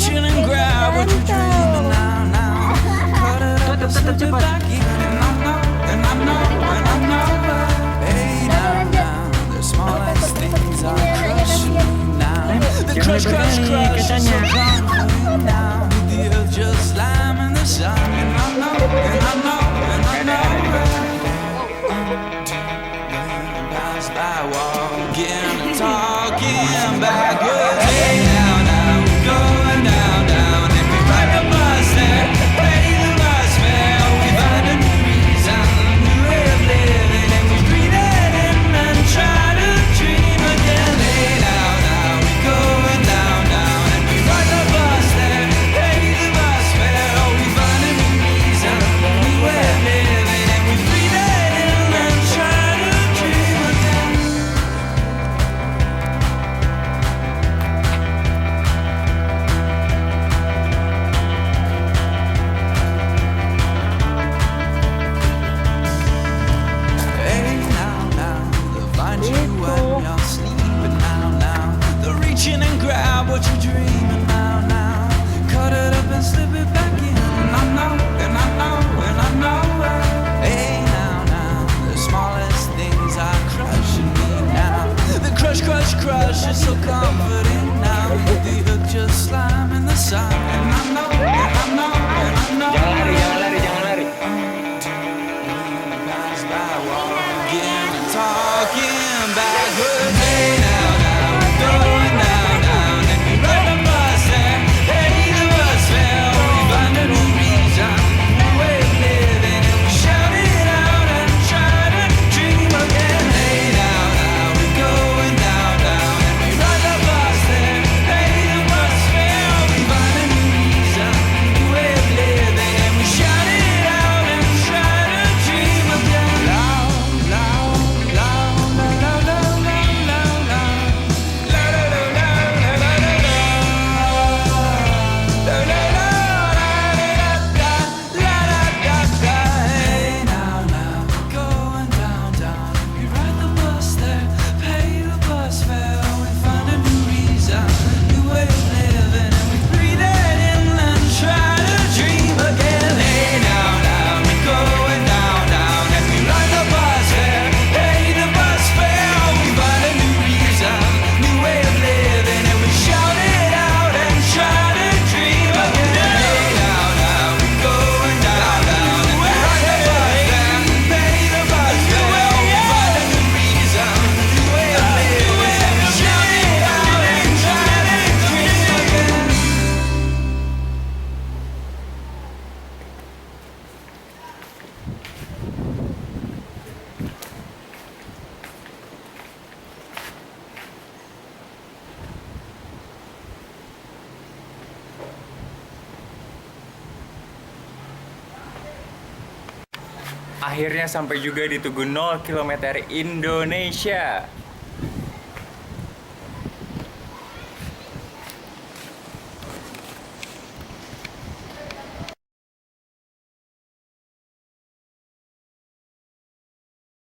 reaching and grab what you're dreaming now, now. Cut it up and slip it back in, and I know, and I know, and I know. Hey, now, now, the smallest things are crushing me now. The crush, crush, crush is so comforting now. The earth just slamming the sun, and I know, and I know, and I know. Pass by walking and talking backwards. Hey, now, now, we're going down, down. If we ride the bus there, pay the bus fare. We find a new reason, new way of living, and we breathe it in and try to dream again. Hey, now, now, we're going down, down. If we ride the bus there, pay the bus fare. We find a new reason, new way of living, and we breathe it in and try to dream again. Hey, now, now, they'll find you when you're sleeping now, now. They're reaching and grab what you're dreaming now, now. Cut it up and slip it back in, and I know, and I know, and I know. Hey, now, now, the smallest things are crushing me now. The crush, crush, crush is so comforting now. The earth just slamming the sun, and I know, and I know, and I know. Jangan lari, jangan lari. Pass by walking and talking backwards. Hey, now, now, we're going down, down. If we ride the bus there, pay the bus fare. We find a new reason, new way of living, and we shout it out and try to dream again. Hey, now, now, we're going down, down. If we ride the bus there, pay the bus fare. We find a new reason, new way of living, and we shout it out and try to dream again. Loud, loud, loud, loud, loud, loud, loud, loud. La la la la la la la la. La la la la la la la. Hey, now, now, going down, down. We ride the bus there, pay the bus fare. We find a new reason, new way of living, and we breathe it in and try to dream again. Hey, now, now, we're going down, down. If we ride the bus there, pay the bus fare. We find a new reason, new way of living, and we shout it out and try to dream again. Hey, now, now, we're going down, down. If we ride the bus there, pay the bus fare. We find a new reason, new way of living, and we shout it out and try to dream again. Akhirnya sampai juga di Tugu 0 km Indonesia.